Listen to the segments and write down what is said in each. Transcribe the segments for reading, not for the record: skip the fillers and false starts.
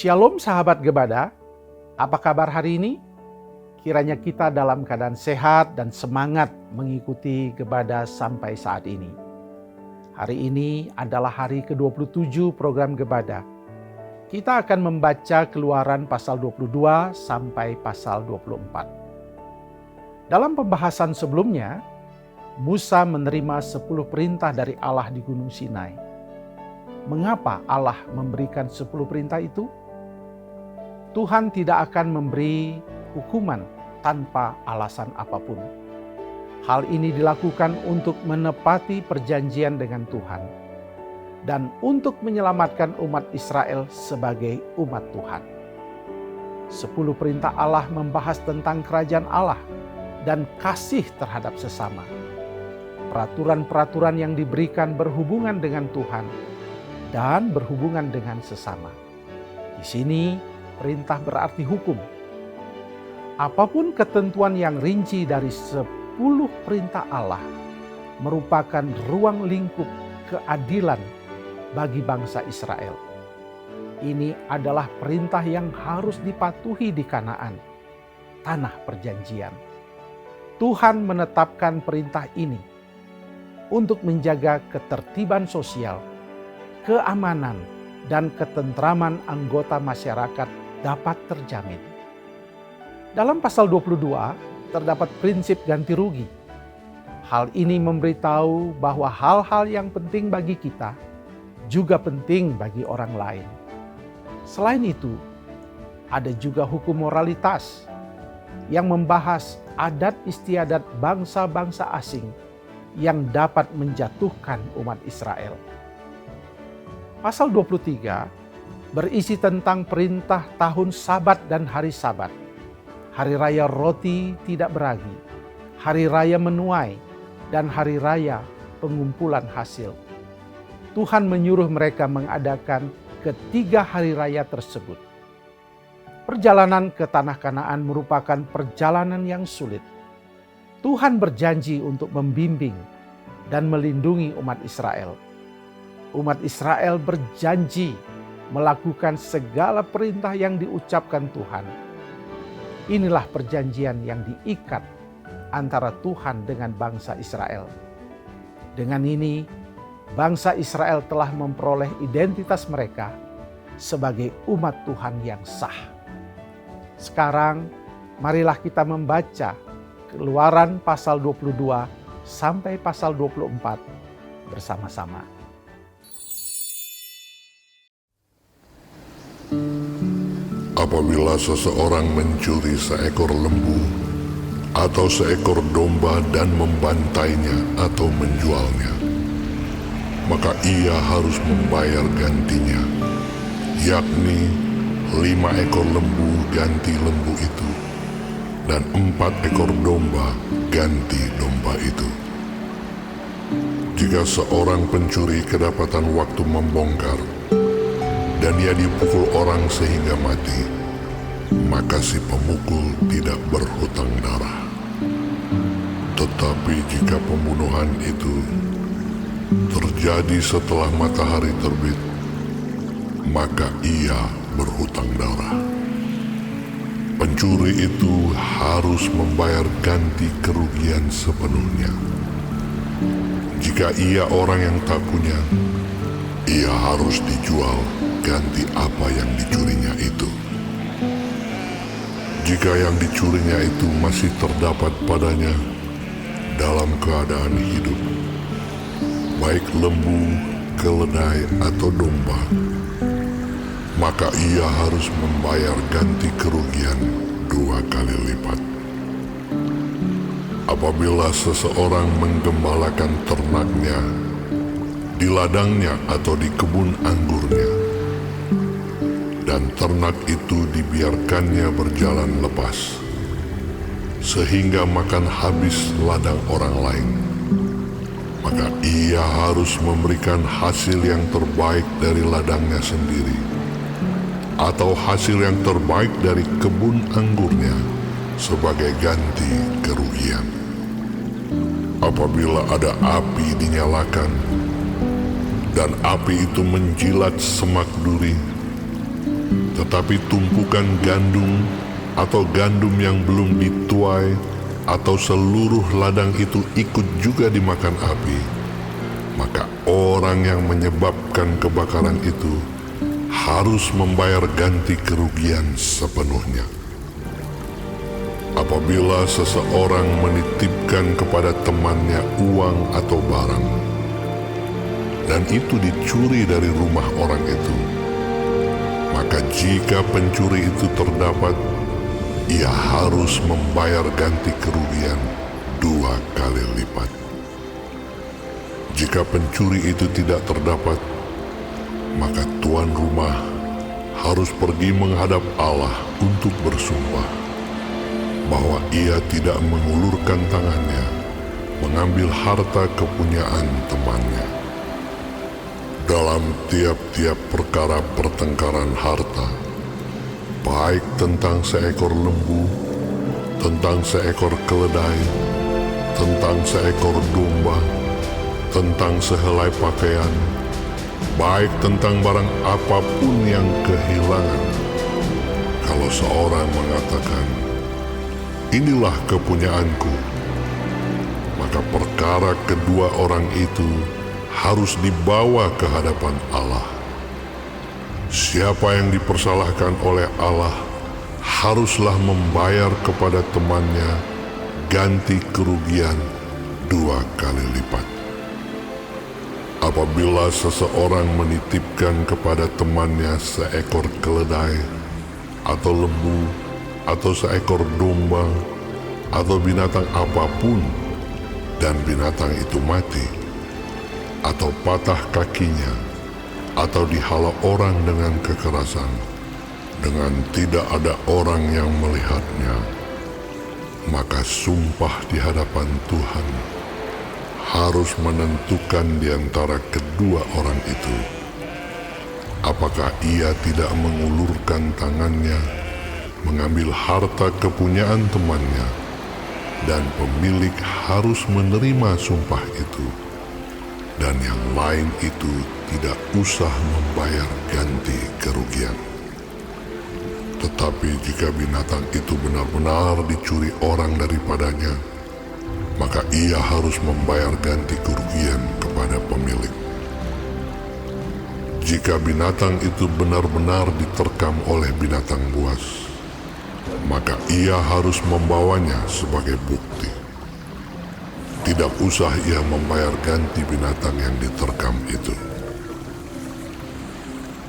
Shalom sahabat Gebada, apa kabar hari ini? Kiranya kita dalam keadaan sehat dan semangat mengikuti Gebada sampai saat ini. Hari ini adalah hari ke-27 program Gebada. Kita akan membaca Keluaran pasal 22 sampai pasal 24. Dalam pembahasan sebelumnya, Musa menerima 10 perintah dari Allah di Gunung Sinai. Mengapa Allah memberikan 10 perintah itu? Tuhan tidak akan memberi hukuman tanpa alasan apapun. Hal ini dilakukan untuk menepati perjanjian dengan Tuhan dan untuk menyelamatkan umat Israel sebagai umat Tuhan. 10 perintah Allah membahas tentang kerajaan Allah dan kasih terhadap sesama. Peraturan-peraturan yang diberikan berhubungan dengan Tuhan dan berhubungan dengan sesama. Di sini perintah berarti hukum. Apapun ketentuan yang rinci dari 10 perintah Allah merupakan ruang lingkup keadilan bagi bangsa Israel. Ini adalah perintah yang harus dipatuhi di Kanaan, tanah perjanjian. Tuhan menetapkan perintah ini untuk menjaga ketertiban sosial, keamanan, dan ketentraman anggota masyarakat dapat terjamin. Dalam pasal 22 terdapat prinsip ganti rugi. Hal ini memberitahu bahwa hal-hal yang penting bagi kita juga penting bagi orang lain. Selain itu, ada juga hukum moralitas yang membahas adat istiadat bangsa-bangsa asing yang dapat menjatuhkan umat Israel. Pasal 23 berisi tentang perintah tahun Sabat dan hari Sabat, hari raya roti tidak beragi, hari raya menuai, dan hari raya pengumpulan hasil. Tuhan menyuruh mereka mengadakan ketiga hari raya tersebut. Perjalanan ke tanah Kanaan merupakan perjalanan yang sulit. Tuhan berjanji untuk membimbing dan melindungi umat Israel. Umat Israel berjanji melakukan segala perintah yang diucapkan Tuhan. Inilah perjanjian yang diikat antara Tuhan dengan bangsa Israel. Dengan ini, bangsa Israel telah memperoleh identitas mereka sebagai umat Tuhan yang sah. Sekarang, marilah kita membaca Keluaran pasal 22 sampai pasal 24 bersama-sama. Apabila seseorang mencuri seekor lembu atau seekor domba dan membantainya atau menjualnya, maka ia harus membayar gantinya, yakni 5 ekor lembu ganti lembu itu, dan 4 ekor domba ganti domba itu. Jika seorang pencuri kedapatan waktu membongkar, dan ia dipukul orang sehingga mati, maka si pemukul tidak berhutang darah. Tetapi jika pembunuhan itu terjadi setelah matahari terbit, maka ia berhutang darah. Pencuri itu harus membayar ganti kerugian sepenuhnya. Jika ia orang yang tak punya, ia harus dijual ganti apa yang dicurinya itu. Jika yang dicurinya itu masih terdapat padanya dalam keadaan hidup, baik lembu, keledai, atau domba, maka ia harus membayar ganti kerugian 2 kali lipat. Apabila seseorang menggembalakan ternaknya di ladangnya atau di kebun anggurnya, dan ternak itu dibiarkannya berjalan lepas, sehingga makan habis ladang orang lain, maka ia harus memberikan hasil yang terbaik dari ladangnya sendiri, atau hasil yang terbaik dari kebun anggurnya sebagai ganti kerugian. Apabila ada api dinyalakan, dan api itu menjilat semak duri, Tetapi tumpukan gandum atau gandum yang belum dituai atau seluruh ladang itu ikut juga dimakan api, maka orang yang menyebabkan kebakaran itu harus membayar ganti kerugian sepenuhnya. Apabila seseorang menitipkan kepada temannya uang atau barang, dan itu dicuri dari rumah orang itu, maka jika pencuri itu terdapat, ia harus membayar ganti kerugian 2 kali lipat. Jika pencuri itu tidak terdapat, maka tuan rumah harus pergi menghadap Allah untuk bersumpah bahwa ia tidak mengulurkan tangannya mengambil harta kepunyaan temannya. Dalam tiap-tiap perkara pertengkaran harta, baik tentang seekor lembu, tentang seekor keledai, tentang seekor domba, tentang sehelai pakaian, baik tentang barang apapun yang kehilangan, kalau seorang mengatakan, "Inilah kepunyaanku," maka perkara kedua orang itu harus dibawa ke hadapan Allah. Siapa yang dipersalahkan oleh Allah haruslah membayar kepada temannya ganti kerugian 2 kali lipat. Apabila seseorang menitipkan kepada temannya seekor keledai, atau lembu, atau seekor domba, atau binatang apapun, dan binatang itu mati, atau patah kakinya, atau dihala orang dengan kekerasan, dengan tidak ada orang yang melihatnya, maka sumpah di hadapan Tuhan harus menentukan di antara kedua orang itu, apakah ia tidak mengulurkan tangannya mengambil harta kepunyaan temannya, dan pemilik harus menerima sumpah itu, dan yang lain itu tidak usah membayar ganti kerugian. Tetapi jika binatang itu benar-benar dicuri orang daripadanya, maka ia harus membayar ganti kerugian kepada pemilik. Jika binatang itu benar-benar diterkam oleh binatang buas, maka ia harus membawanya sebagai bukti. Tidak usah ia membayar ganti binatang yang diterkam itu.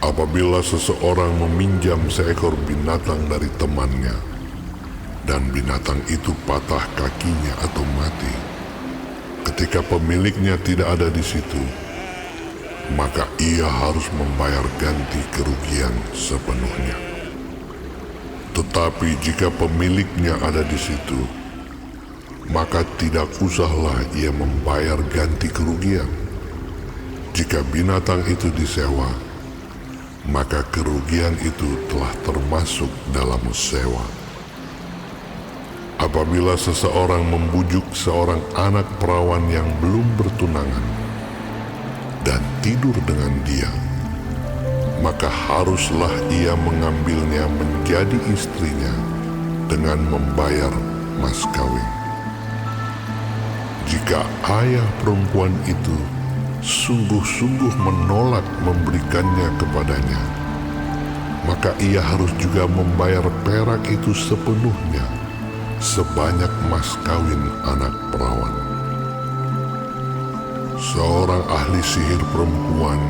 Apabila seseorang meminjam seekor binatang dari temannya, dan binatang itu patah kakinya atau mati, ketika pemiliknya tidak ada di situ, maka ia harus membayar ganti kerugian sepenuhnya. Tetapi jika pemiliknya ada di situ, maka tidak usahlah ia membayar ganti kerugian. Jika binatang itu disewa, maka kerugian itu telah termasuk dalam sewa. Apabila seseorang membujuk seorang anak perawan yang belum bertunangan dan tidur dengan dia, maka haruslah ia mengambilnya menjadi istrinya dengan membayar mas kawin. Jika ayah perempuan itu sungguh-sungguh menolak memberikannya kepadanya, maka ia harus juga membayar perak itu sepenuhnya, sebanyak mas kawin anak perawan. Seorang ahli sihir perempuan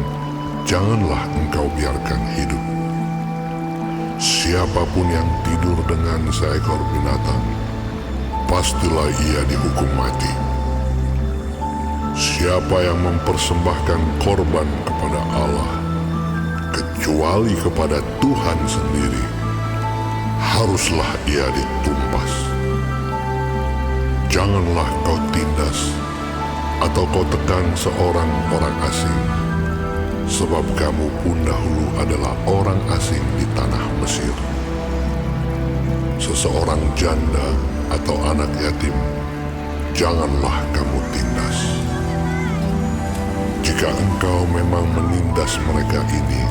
janganlah engkau biarkan hidup. Siapapun yang tidur dengan seekor binatang, pastilah ia dihukum mati. Siapa yang mempersembahkan korban kepada Allah, kecuali kepada Tuhan sendiri, haruslah ia ditumpas. Janganlah kau tindas atau kau tekan seorang orang asing, sebab kamu pun dahulu adalah orang asing di tanah Mesir. Seseorang janda atau anak yatim, janganlah kamu tindas. Jika engkau memang menindas mereka ini,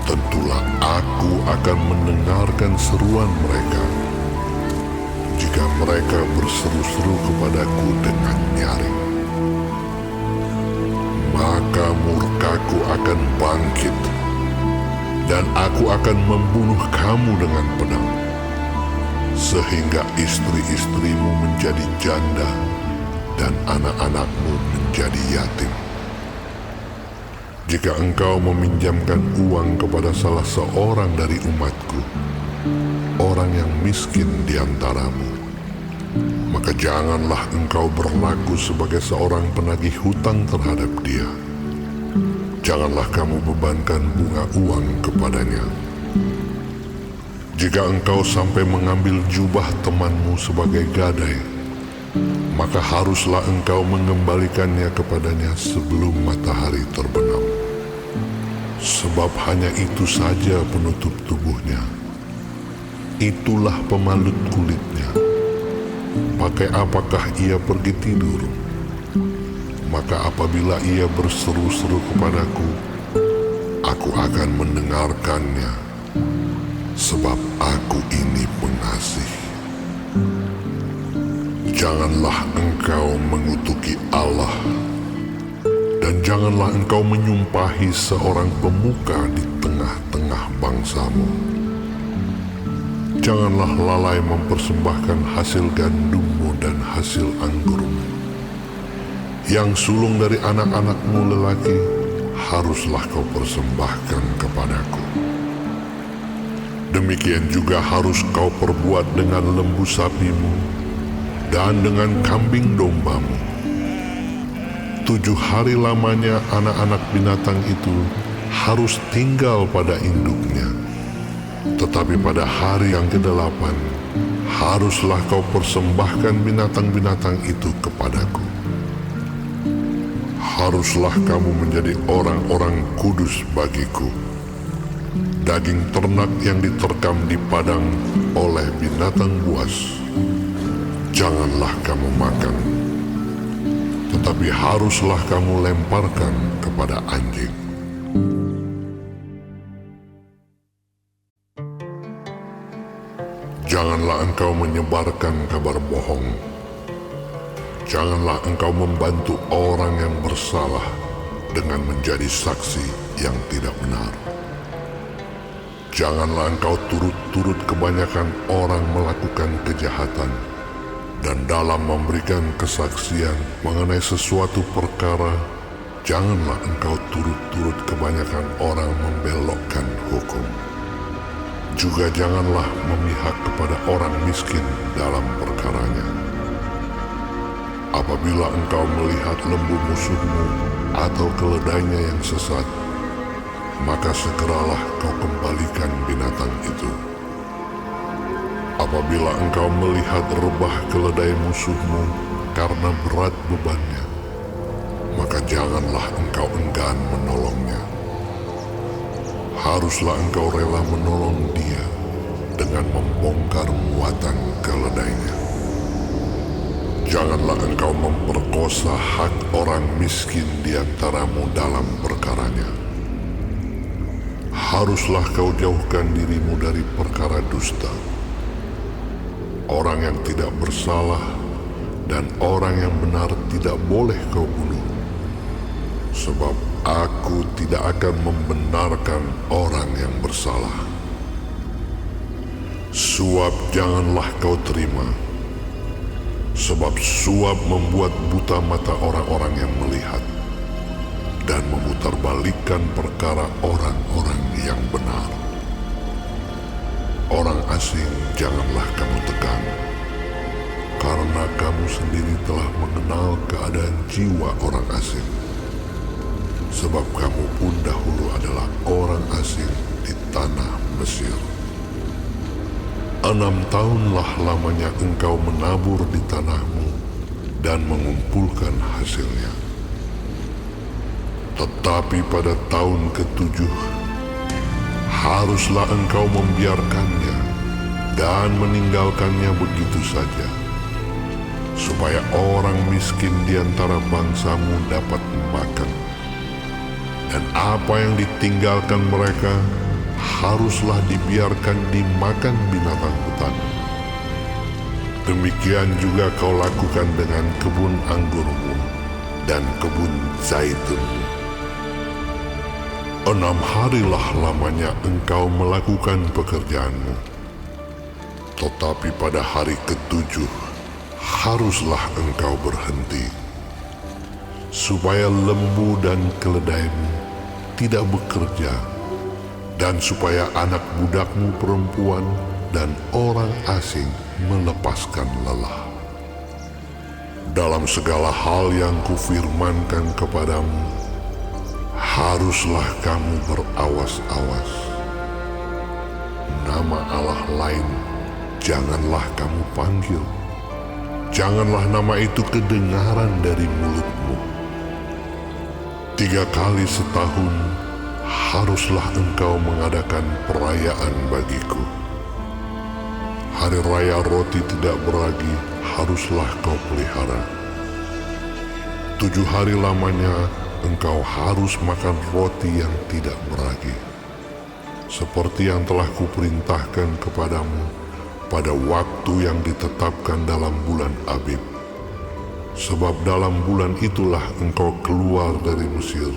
tentulah aku akan mendengarkan seruan mereka jika mereka berseru-seru kepadaku dengan nyaring. Maka murkaku akan bangkit, dan aku akan membunuh kamu dengan pedang, sehingga istri-istrimu menjadi janda dan anak-anakmu menjadi yatim. Jika engkau meminjamkan uang kepada salah seorang dari umatku, orang yang miskin di antaramu, maka janganlah engkau berlaku sebagai seorang penagih hutang terhadap dia. Janganlah kamu bebankan bunga uang kepadanya. Jika engkau sampai mengambil jubah temanmu sebagai gadai, maka haruslah engkau mengembalikannya kepadanya sebelum matahari terbenam. Sebab hanya itu saja penutup tubuhnya. Itulah pemalut kulitnya. Pakai apakah ia pergi tidur? Maka apabila ia berseru-seru kepadaku, aku akan mendengarkannya, sebab aku ini pengasih. Janganlah engkau mengutuki Allah, dan janganlah engkau menyumpahi seorang pemuka di tengah-tengah bangsamu. Janganlah lalai mempersembahkan hasil gandummu dan hasil anggurmu. Yang sulung dari anak-anakmu lelaki haruslah kau persembahkan kepadaku. Demikian juga harus kau perbuat dengan lembu sapimu dan dengan kambing dombamu. 7 hari lamanya anak-anak binatang itu harus tinggal pada induknya. Tetapi pada hari yang ke-8, haruslah kau persembahkan binatang-binatang itu kepadaku. Haruslah kamu menjadi orang-orang kudus bagiku. Daging ternak yang diterkam di padang oleh binatang buas, janganlah kamu makan. Tetapi haruslah kamu lemparkan kepada anjing. Janganlah engkau menyebarkan kabar bohong. Janganlah engkau membantu orang yang bersalah dengan menjadi saksi yang tidak benar. Janganlah engkau turut-turut kebanyakan orang melakukan kejahatan, dan dalam memberikan kesaksian mengenai sesuatu perkara, janganlah engkau turut-turut kebanyakan orang membelokkan hukum. Juga janganlah memihak kepada orang miskin dalam perkaranya. Apabila engkau melihat lembu musuhmu atau keledainya yang sesat, maka segeralah kau kembalikan binatang itu. Apabila engkau melihat rebah keledai musuhmu karena berat bebannya, maka janganlah engkau enggan menolongnya. Haruslah engkau rela menolong dia dengan membongkar muatan keledainya. Janganlah engkau memperkosa hak orang miskin di antaramu dalam perkaranya. Haruslah kau jauhkan dirimu dari perkara dusta. Orang yang tidak bersalah dan orang yang benar tidak boleh kau bunuh. Sebab aku tidak akan membenarkan orang yang bersalah. Suap janganlah kau terima, sebab suap membuat buta mata orang-orang yang melihat dan memutarbalikkan perkara orang-orang yang benar. Orang asing janganlah kamu tekan, karena kamu sendiri telah mengenal keadaan jiwa orang asing. Sebab kamu pun dahulu adalah orang asing di tanah Mesir. 6 tahunlah lamanya engkau menabur di tanahmu dan mengumpulkan hasilnya. Tetapi pada tahun ke-7, haruslah engkau membiarkannya dan meninggalkannya begitu saja, supaya orang miskin di antara bangsamu dapat makan. Dan apa yang ditinggalkan mereka haruslah dibiarkan dimakan binatang hutan. Demikian juga kau lakukan dengan kebun anggurmu dan kebun zaitunmu. 6 harilah lamanya engkau melakukan pekerjaanmu, tetapi pada hari ke-7 haruslah engkau berhenti, supaya lembu dan keledaimu tidak bekerja, dan supaya anak budakmu perempuan dan orang asing melepaskan lelah. Dalam segala hal yang kufirmankan kepadamu, haruslah kamu berawas-awas. Nama Allah lain janganlah kamu panggil. Janganlah nama itu kedengaran dari mulutmu. 3 kali setahun haruslah engkau mengadakan perayaan bagiku. Hari raya roti tidak beragi haruslah kau pelihara. 7 hari lamanya engkau harus makan roti yang tidak beragi, seperti yang telah kuperintahkan kepadamu pada waktu yang ditetapkan dalam bulan Abib. Sebab dalam bulan itulah engkau keluar dari Mesir.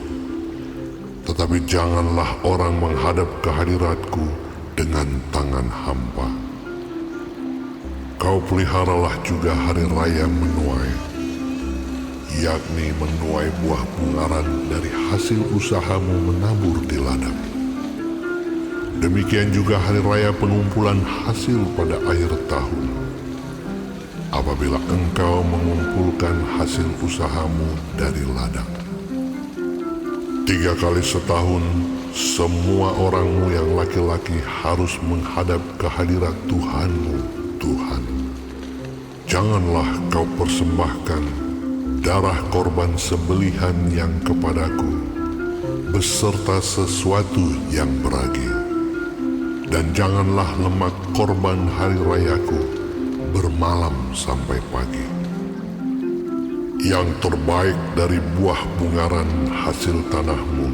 Tetapi janganlah orang menghadap ke hadiratku dengan tangan hampa. Kau peliharalah juga hari raya menuai, yakni menuai buah bungaran dari hasil usahamu menabur di ladang. Demikian juga hari raya pengumpulan hasil pada akhir tahun, apabila engkau mengumpulkan hasil usahamu dari ladang. 3 kali setahun, semua orangmu yang laki-laki harus menghadap ke hadirat Tuhanmu, Tuhan. Janganlah kau persembahkan darah korban sembelihan yang kepadaku beserta sesuatu yang beragi, dan janganlah lemak korban hari rayaku bermalam sampai pagi. Yang terbaik dari buah bungaran hasil tanahmu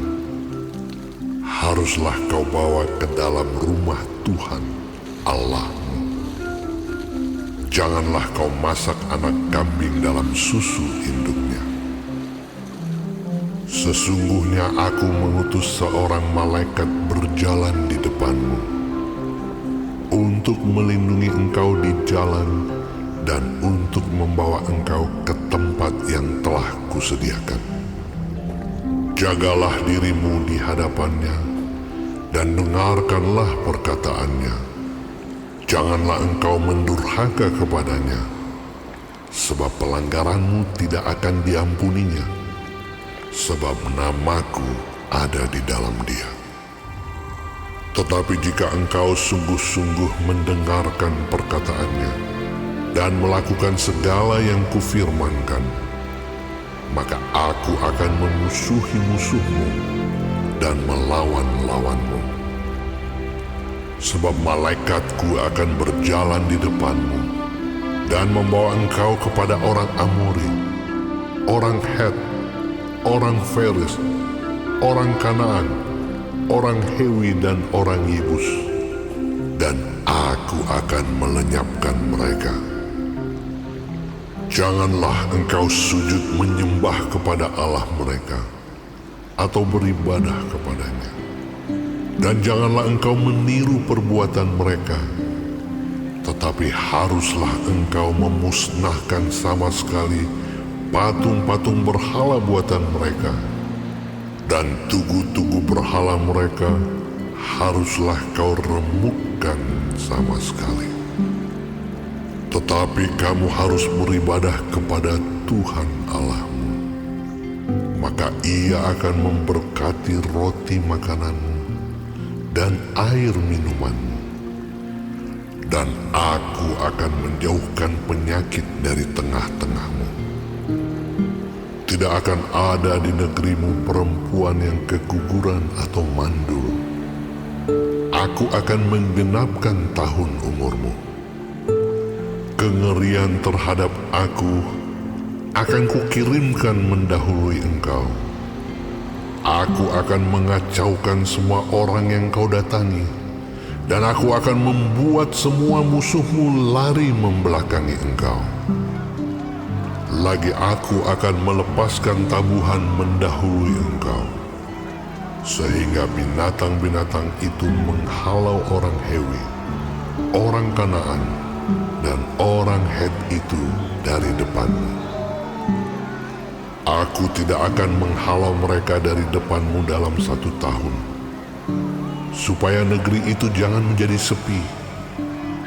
haruslah kau bawa ke dalam rumah Tuhan Allahmu. Janganlah kau masak anak kambing dalam susu induknya. Sesungguhnya aku mengutus seorang malaikat berjalan di depanmu untuk melindungi engkau di jalan dan untuk membawa engkau ke tempat yang telah kusediakan. Jagalah dirimu di hadapannya dan dengarkanlah perkataannya. Janganlah engkau mendurhaka kepadanya, sebab pelanggaranmu tidak akan diampuninya, sebab namaku ada di dalam dia. Tetapi jika engkau sungguh-sungguh mendengarkan perkataannya dan melakukan segala yang kufirmankan, maka aku akan memusuhi musuhmu dan melawan-lawanmu. Sebab malaikatku akan berjalan di depanmu dan membawa engkau kepada orang Amori, orang Het, orang Feris, orang Kanaan, orang Hewi dan orang Yebus, dan aku akan melenyapkan mereka. Janganlah engkau sujud menyembah kepada Allah mereka atau beribadah kepadanya. Dan janganlah engkau meniru perbuatan mereka, tetapi haruslah engkau memusnahkan sama sekali patung-patung berhala buatan mereka, dan tugu-tugu berhala mereka haruslah kau remukkan sama sekali. Tetapi kamu harus beribadah kepada Tuhan Allahmu, maka Ia akan memberkati roti makananmu dan air minumanmu, dan aku akan menjauhkan penyakit dari tengah-tengahmu. Tidak akan ada di negerimu perempuan yang keguguran atau mandul. Aku akan menggenapkan tahun umurmu. Kengerian terhadap aku akan kukirimkan mendahului engkau. Aku akan mengacaukan semua orang yang kau datangi, dan aku akan membuat semua musuhmu lari membelakangi engkau. Lagi aku akan melepaskan tabuhan mendahului engkau, sehingga binatang-binatang itu menghalau orang Hewi, orang Kanaan, dan orang Het itu dari depanmu. Aku tidak akan menghalau mereka dari depanmu dalam 1 tahun, supaya negeri itu jangan menjadi sepi,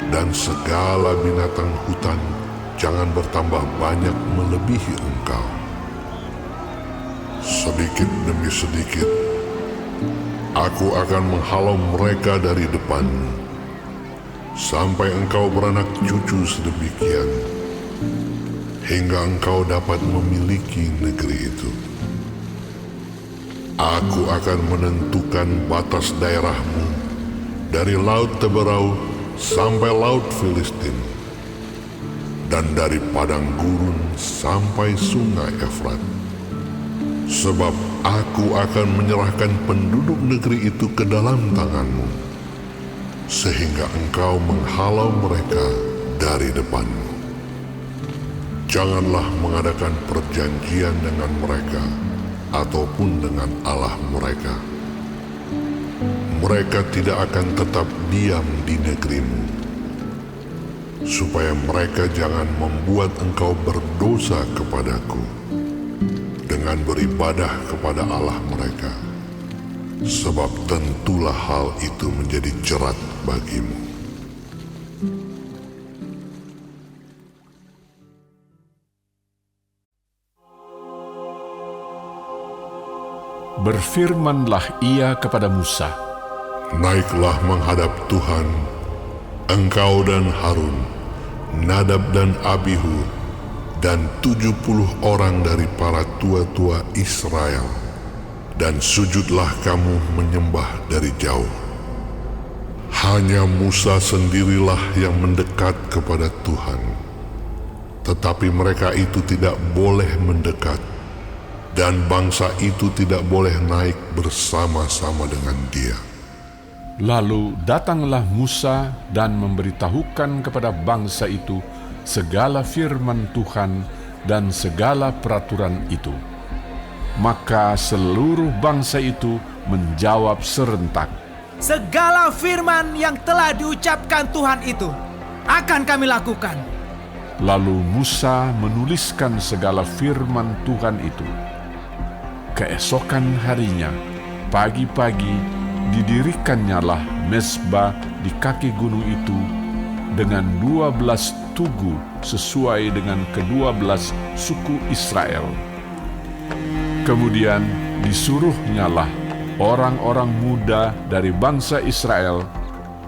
dan segala binatang hutan jangan bertambah banyak melebihi engkau. Sedikit demi sedikit, aku akan menghalau mereka dari depanmu, sampai engkau beranak cucu sedemikian, hingga engkau dapat memiliki negeri itu. Aku akan menentukan batas daerahmu dari Laut Teberau sampai Laut Filistin, dan dari padang gurun sampai sungai Efrat. Sebab aku akan menyerahkan penduduk negeri itu ke dalam tanganmu, sehingga engkau menghalau mereka dari depanmu. Janganlah mengadakan perjanjian dengan mereka ataupun dengan Allah mereka. Mereka tidak akan tetap diam di negerimu, supaya mereka jangan membuat engkau berdosa kepadaku dengan beribadah kepada Allah mereka, sebab tentulah hal itu menjadi jerat bagimu. Berfirmanlah ia kepada Musa, Naiklah menghadap Tuhan, engkau dan Harun, Nadab dan Abihu, dan 70 orang dari para tua-tua Israel, dan sujudlah kamu menyembah dari jauh. Hanya Musa sendirilah yang mendekat kepada Tuhan, tetapi mereka itu tidak boleh mendekat, dan bangsa itu tidak boleh naik bersama-sama dengan dia. Lalu datanglah Musa dan memberitahukan kepada bangsa itu segala firman Tuhan dan segala peraturan itu. Maka seluruh bangsa itu menjawab serentak, segala firman yang telah diucapkan Tuhan itu akan kami lakukan. Lalu Musa menuliskan segala firman Tuhan itu. Keesokan harinya, pagi-pagi, didirikannyalah mezbah di kaki gunung itu dengan 12 tugu sesuai dengan ke-12 suku Israel. Kemudian disuruhnyalah orang-orang muda dari bangsa Israel,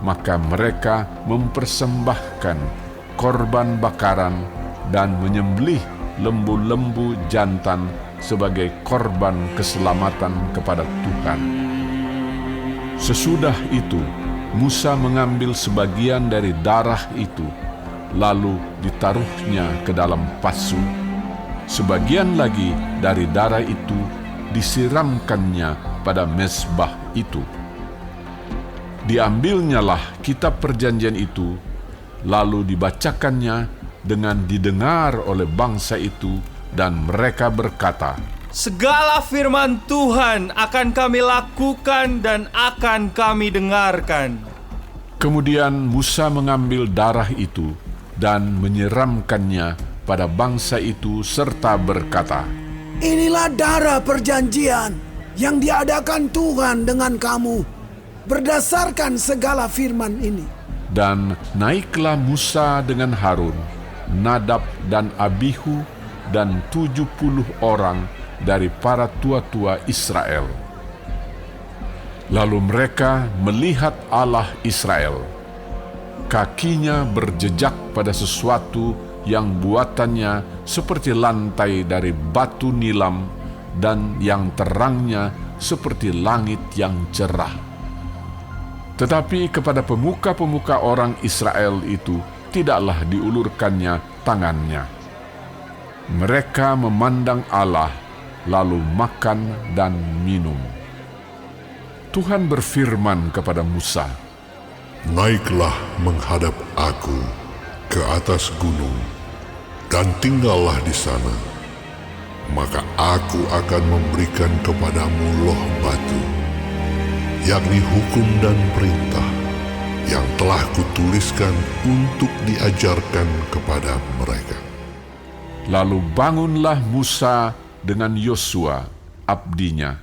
maka mereka mempersembahkan korban bakaran dan menyembelih lembu-lembu jantan sebagai korban keselamatan kepada Tuhan. Sesudah itu, Musa mengambil sebagian dari darah itu, lalu ditaruhnya ke dalam pasu. Sebagian lagi dari darah itu disiramkannya pada mezbah itu. Diambilnyalah kitab perjanjian itu, lalu dibacakannya dengan didengar oleh bangsa itu, dan mereka berkata, segala firman Tuhan akan kami lakukan dan akan kami dengarkan. Kemudian Musa mengambil darah itu dan menyiramkannya pada bangsa itu serta berkata, inilah darah perjanjian yang diadakan Tuhan dengan kamu berdasarkan segala firman ini. Dan naiklah Musa dengan Harun, Nadab dan Abihu, dan 70 orang dari para tua-tua Israel. Lalu mereka melihat Allah Israel. Kakinya berjejak pada sesuatu yang buatannya seperti lantai dari batu nilam dan yang terangnya seperti langit yang cerah. Tetapi kepada pemuka-pemuka orang Israel itu tidaklah diulurkannya tangannya. Mereka memandang Allah, lalu makan dan minum. Tuhan berfirman kepada Musa, Naiklah menghadap aku ke atas gunung, dan tinggallah di sana. Maka aku akan memberikan kepadamu loh batu, yakni hukum dan perintah yang telah kutuliskan untuk diajarkan kepada mereka. Lalu bangunlah Musa dengan Yosua, abdinya.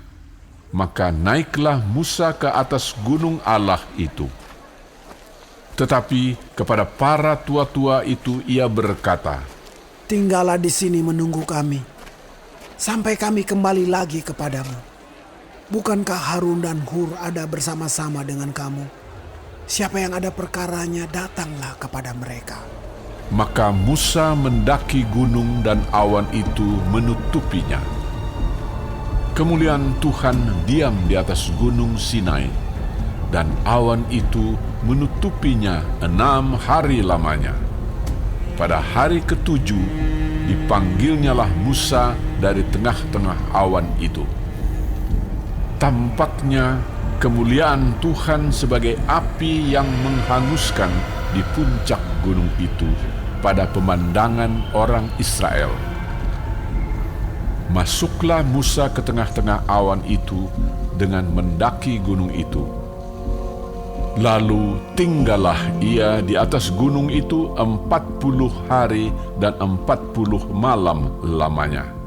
Maka naiklah Musa ke atas gunung Allah itu. Tetapi kepada para tua-tua itu ia berkata, Tinggallah di sini menunggu kami, sampai kami kembali lagi kepadamu. Bukankah Harun dan Hur ada bersama-sama dengan kamu? Siapa yang ada perkaranya, datanglah kepada mereka. Maka Musa mendaki gunung dan awan itu menutupinya. Kemuliaan Tuhan diam di atas gunung Sinai, dan awan itu menutupinya 6 hari lamanya. Pada hari ke-7 dipanggilnyalah Musa dari tengah-tengah awan itu. Tampaknya kemuliaan Tuhan sebagai api yang menghanguskan di puncak gunung itu pada pemandangan orang Israel. Masuklah Musa ke tengah-tengah awan itu dengan mendaki gunung itu. Lalu tinggallah ia di atas gunung itu 40 hari dan 40 malam lamanya.